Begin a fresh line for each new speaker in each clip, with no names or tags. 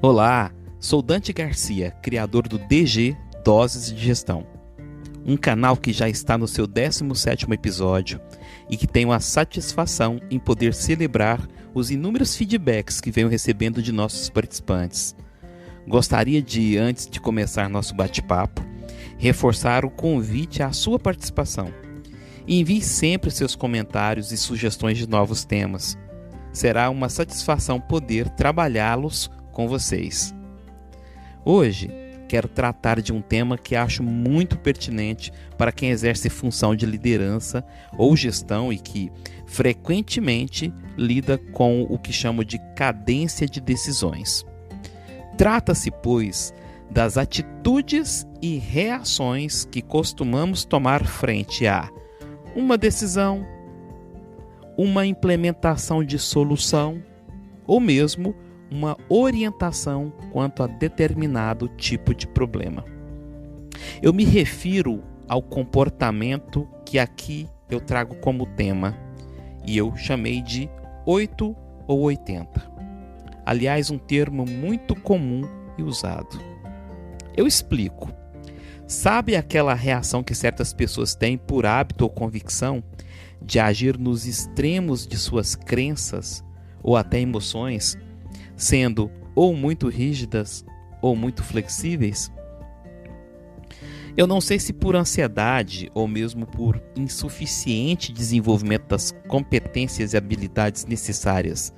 Olá, sou Dante Garcia, criador do DG Doses de Gestão, um canal que já está no seu 17º episódio e que tenho a satisfação em poder celebrar os inúmeros feedbacks que venho recebendo de nossos participantes. Gostaria de, antes de começar nosso bate-papo, reforçar o convite à sua participação. Envie sempre seus comentários e sugestões de novos temas. Será uma satisfação poder trabalhá-los com vocês. Hoje, quero tratar de um tema que acho muito pertinente para quem exerce função de liderança ou gestão e que, frequentemente, lida com o que chamo de cadência de decisões. Trata-se, pois, das atitudes e reações que costumamos tomar frente a uma decisão, uma implementação de solução ou mesmo uma orientação quanto a determinado tipo de problema. Eu me refiro ao comportamento que aqui eu trago como tema e eu chamei de 8 ou 80. Aliás, um termo muito comum e usado. Eu explico. Sabe aquela reação que certas pessoas têm por hábito ou convicção de agir nos extremos de suas crenças ou até emoções, sendo ou muito rígidas ou muito flexíveis? Eu não sei se por ansiedade ou mesmo por insuficiente desenvolvimento das competências e habilidades necessárias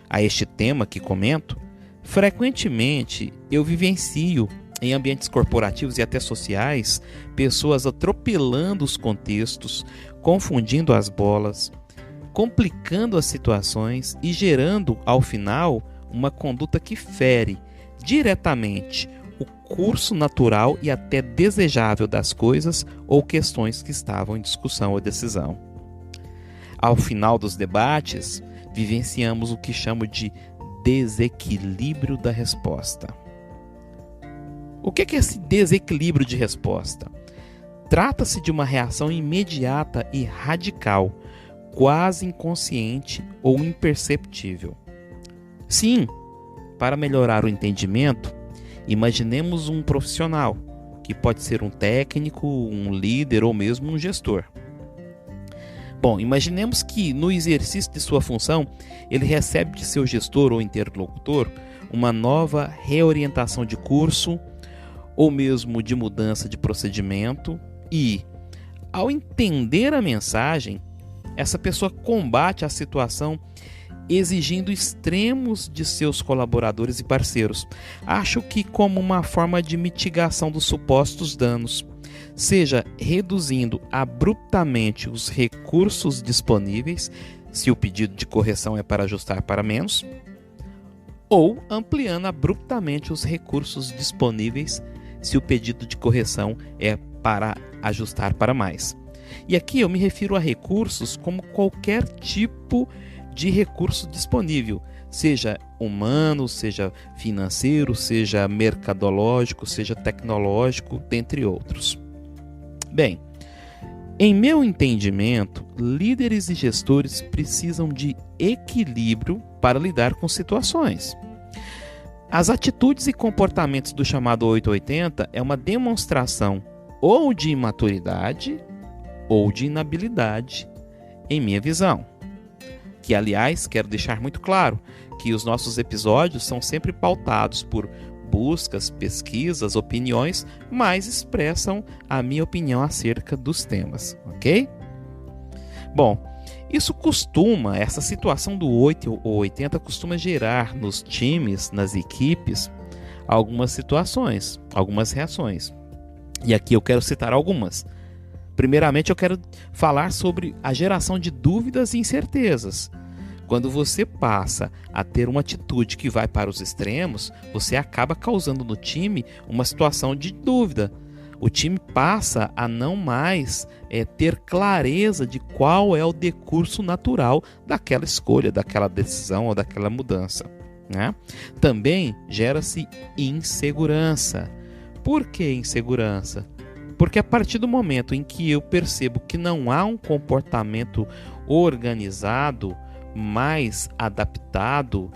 a este tema que comento, frequentemente eu vivencio em ambientes corporativos e até sociais, pessoas atropelando os contextos, confundindo as bolas, complicando as situações e gerando, ao final, uma conduta que fere diretamente o curso natural e até desejável das coisas ou questões que estavam em discussão ou decisão. Ao final dos debates, vivenciamos o que chamo de desequilíbrio da resposta. O que é esse desequilíbrio de resposta? Trata-se de uma reação imediata e radical, quase inconsciente ou imperceptível. Sim, para melhorar o entendimento, imaginemos um profissional, que pode ser um técnico, um líder ou mesmo um gestor. Bom, imaginemos que no exercício de sua função, ele recebe de seu gestor ou interlocutor uma nova reorientação de curso ou mesmo de mudança de procedimento e, ao entender a mensagem, essa pessoa combate a situação exigindo extremos de seus colaboradores e parceiros. Acho que como uma forma de mitigação dos supostos danos, seja reduzindo abruptamente os recursos disponíveis, se o pedido de correção é para ajustar para menos, ou ampliando abruptamente os recursos disponíveis, se o pedido de correção é para ajustar para mais. E aqui eu me refiro a recursos como qualquer tipo de recurso disponível, seja humano, seja financeiro, seja mercadológico, seja tecnológico, dentre outros. Bem, em meu entendimento, líderes e gestores precisam de equilíbrio para lidar com situações. As atitudes e comportamentos do chamado 880 é uma demonstração ou de imaturidade ou de inabilidade, em minha visão. Que, aliás, quero deixar muito claro que os nossos episódios são sempre pautados por buscas, pesquisas, opiniões, mas expressam a minha opinião acerca dos temas, ok? Bom, essa situação do 8 ou 80 costuma gerar nos times, nas equipes, algumas situações, algumas reações. E aqui eu quero citar algumas. Primeiramente, eu quero falar sobre a geração de dúvidas e incertezas. Quando você passa a ter uma atitude que vai para os extremos, você acaba causando no time uma situação de dúvida. O time passa a não mais ter clareza de qual é o decurso natural daquela escolha, daquela decisão ou daquela mudança, né? Também gera-se insegurança. Por que insegurança? Porque a partir do momento em que eu percebo que não há um comportamento organizado, mais adaptado,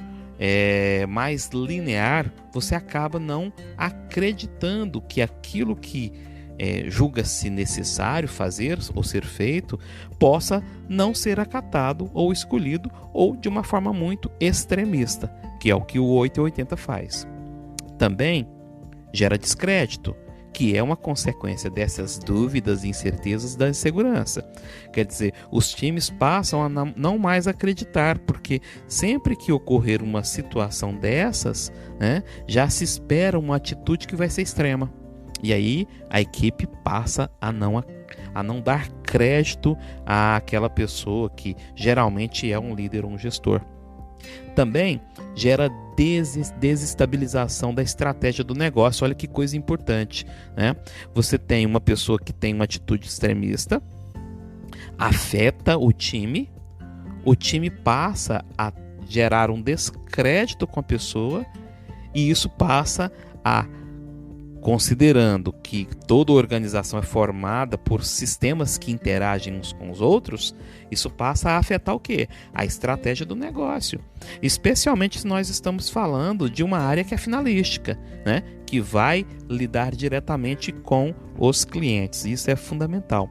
mais linear, você acaba não acreditando que aquilo que julga-se necessário fazer ou ser feito possa não ser acatado ou escolhido, ou de uma forma muito extremista, que é o que o 880 faz. Também gera descrédito, que é uma consequência dessas dúvidas e incertezas da insegurança. Quer dizer, os times passam a não mais acreditar, porque sempre que ocorrer uma situação dessas, né, já se espera uma atitude que vai ser extrema. E aí a equipe passa a não dar crédito àquela pessoa que geralmente é um líder ou um gestor. Também gera desestabilização da estratégia do negócio. Olha que coisa importante, né? Você tem uma pessoa que tem uma atitude extremista, afeta o time passa a gerar um descrédito com a pessoa, e isso passa a, considerando que toda organização é formada por sistemas que interagem uns com os outros, isso passa a afetar o quê? A estratégia do negócio. Especialmente se nós estamos falando de uma área que é finalística, né? Que vai lidar diretamente com os clientes. Isso é fundamental.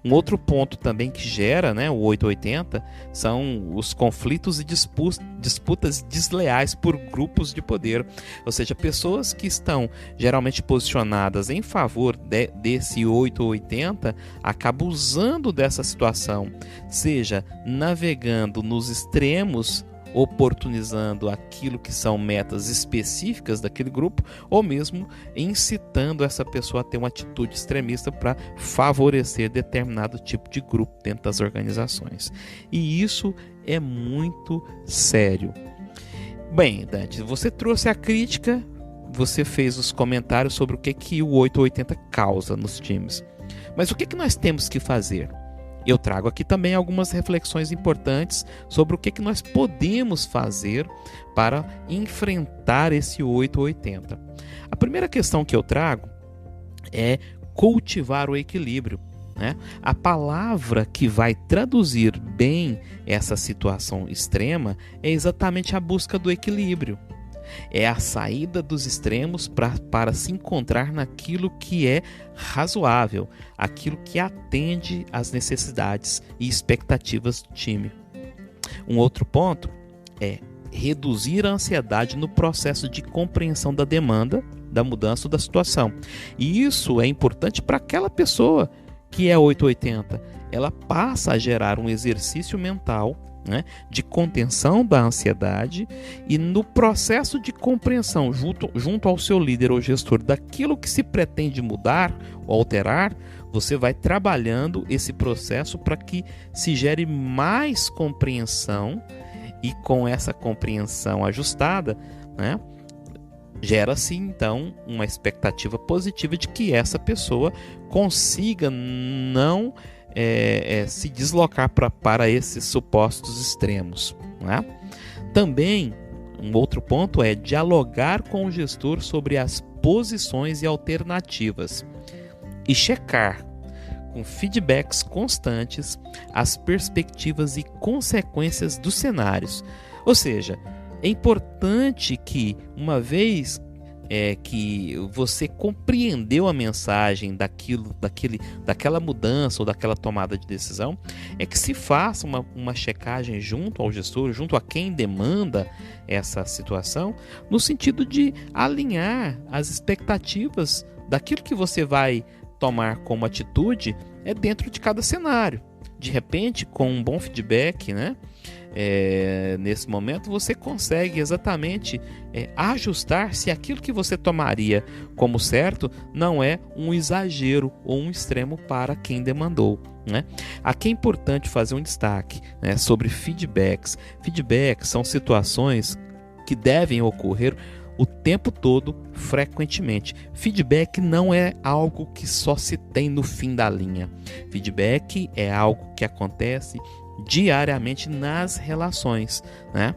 Um outro ponto também que gera, né, o 880 são os conflitos e disputas desleais por grupos de poder. Ou seja, pessoas que estão geralmente posicionadas em favor desse 880 acabam usando dessa situação, seja navegando nos extremos, oportunizando aquilo que são metas específicas daquele grupo, ou mesmo incitando essa pessoa a ter uma atitude extremista para favorecer determinado tipo de grupo dentro das organizações. E isso é muito sério. Bem, Dante, você trouxe a crítica, você fez os comentários sobre o que o 880 causa nos times. Mas o que nós temos que fazer? Eu trago aqui também algumas reflexões importantes sobre o que nós podemos fazer para enfrentar esse 880. A primeira questão que eu trago é cultivar o equilíbrio, né? A palavra que vai traduzir bem essa situação extrema é exatamente a busca do equilíbrio. É a saída dos extremos para se encontrar naquilo que é razoável, aquilo que atende às necessidades e expectativas do time. Um outro ponto é reduzir a ansiedade no processo de compreensão da demanda, da mudança da situação. E isso é importante para aquela pessoa que é 880. Ela passa a gerar um exercício mental, né, de contenção da ansiedade, e no processo de compreensão junto ao seu líder ou gestor daquilo que se pretende mudar ou alterar, você vai trabalhando esse processo para que se gere mais compreensão, e com essa compreensão ajustada, né, gera-se então uma expectativa positiva de que essa pessoa consiga não se deslocar para esses supostos extremos, né? Também um outro ponto é dialogar com o gestor sobre as posições e alternativas e checar com feedbacks constantes as perspectivas e consequências dos cenários. Ou seja, é importante que, uma vez que você compreendeu a mensagem daquela mudança ou daquela tomada de decisão, é que se faça uma checagem junto ao gestor, junto a quem demanda essa situação, no sentido de alinhar as expectativas daquilo que você vai tomar como atitude dentro de cada cenário. De repente, com um bom feedback, né? Nesse momento você consegue exatamente ajustar se aquilo que você tomaria como certo não é um exagero ou um extremo para quem demandou, né? Aqui é importante fazer um destaque, né, sobre feedbacks. Feedbacks são situações que devem ocorrer o tempo todo, frequentemente. Feedback não é algo que só se tem no fim da linha. Feedback é algo que acontece diariamente nas relações, né?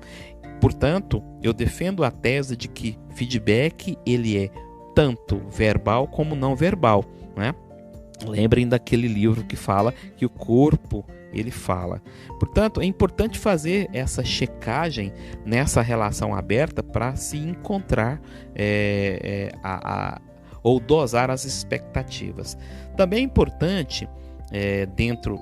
Portanto, eu defendo a tese de que feedback ele é tanto verbal como não verbal, né? Lembrem daquele livro que fala que o corpo ele fala. Portanto, é importante fazer essa checagem nessa relação aberta para se encontrar ou dosar as expectativas. Também é importante,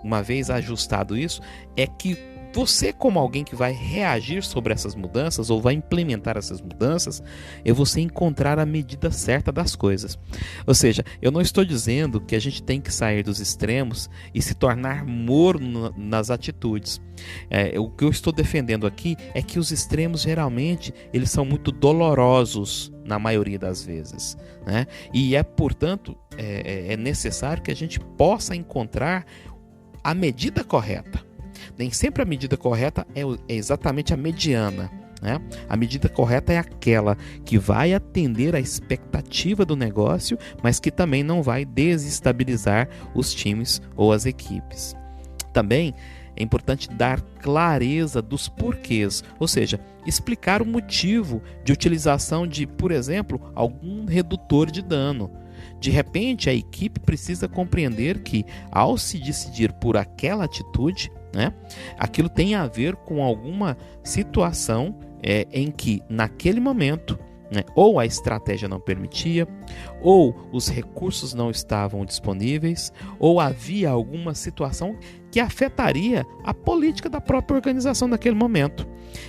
uma vez ajustado isso, é que você, como alguém que vai reagir sobre essas mudanças ou vai implementar essas mudanças, é você encontrar a medida certa das coisas. Ou seja, eu não estou dizendo que a gente tem que sair dos extremos e se tornar morno nas atitudes. O que eu estou defendendo aqui é que os extremos geralmente eles são muito dolorosos na maioria das vezes, né? E portanto, é necessário que a gente possa encontrar a medida correta. Nem sempre a medida correta é exatamente a mediana, né? A medida correta é aquela que vai atender à expectativa do negócio, mas que também não vai desestabilizar os times ou as equipes. Também é importante dar clareza dos porquês, ou seja, explicar o motivo de utilização de, por exemplo, algum redutor de dano. De repente, a equipe precisa compreender que, ao se decidir por aquela atitude, né, aquilo tem a ver com alguma situação em que, naquele momento, né, ou a estratégia não permitia, ou os recursos não estavam disponíveis, ou havia alguma situação que afetaria a política da própria organização naquele momento.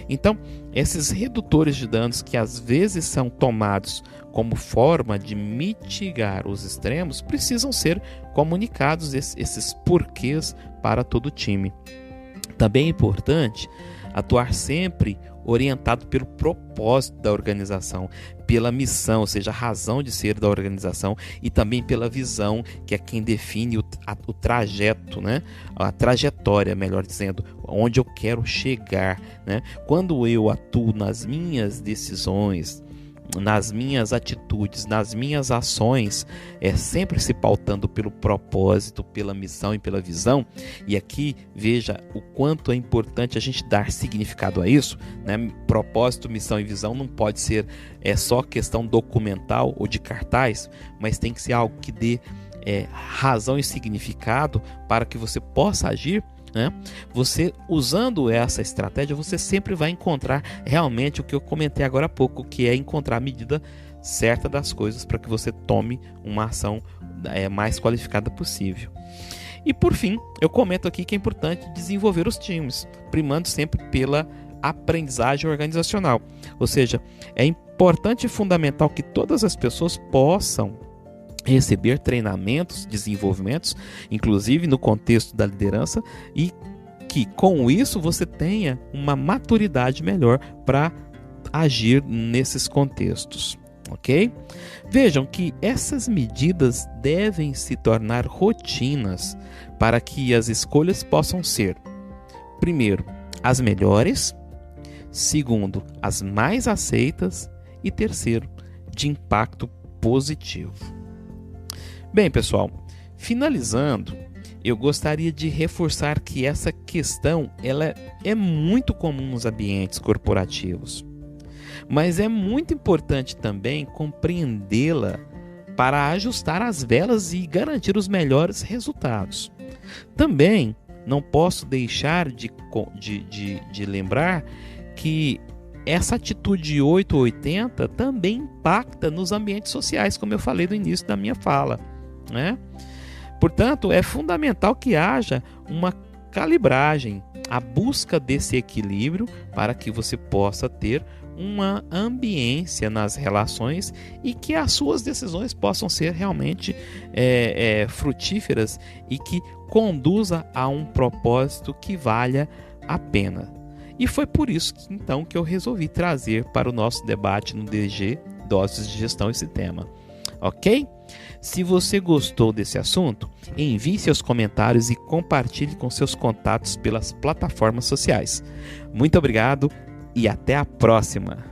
Então, esses redutores de danos que às vezes são tomados como forma de mitigar os extremos precisam ser comunicados esses porquês para todo o time. Também é importante atuar sempre orientado pelo propósito da organização, pela missão, ou seja, a razão de ser da organização, e também pela visão, que é quem define o trajeto, né? A trajetória, melhor dizendo, onde eu quero chegar, né? Quando eu atuo nas minhas decisões, nas minhas atitudes, nas minhas ações, sempre se pautando pelo propósito, pela missão e pela visão. E aqui veja o quanto é importante a gente dar significado a isso, né? Propósito, missão e visão não pode ser só questão documental ou de cartaz, mas tem que ser algo que dê razão e significado para que você possa agir, né? Você, usando essa estratégia, você sempre vai encontrar realmente o que eu comentei agora há pouco, que é encontrar a medida certa das coisas para que você tome uma ação mais qualificada possível. E por fim, eu comento aqui que é importante desenvolver os times, primando sempre pela aprendizagem organizacional. Ou seja, é importante e fundamental que todas as pessoas possam receber treinamentos, desenvolvimentos, inclusive no contexto da liderança, e que com isso você tenha uma maturidade melhor para agir nesses contextos, ok? Vejam que essas medidas devem se tornar rotinas para que as escolhas possam ser, primeiro, as melhores, segundo, as mais aceitas e terceiro, de impacto positivo. Bem, pessoal, finalizando, eu gostaria de reforçar que essa questão ela é muito comum nos ambientes corporativos, mas é muito importante também compreendê-la para ajustar as velas e garantir os melhores resultados. Também não posso deixar de lembrar que essa atitude 880 também impacta nos ambientes sociais, como eu falei no início da minha fala, né? Portanto, é fundamental que haja uma calibragem, a busca desse equilíbrio para que você possa ter uma ambiência nas relações e que as suas decisões possam ser realmente frutíferas e que conduza a um propósito que valha a pena. E foi por isso então que eu resolvi trazer para o nosso debate no DG Doses de Gestão esse tema. Ok? Se você gostou desse assunto, envie seus comentários e compartilhe com seus contatos pelas plataformas sociais. Muito obrigado e até a próxima!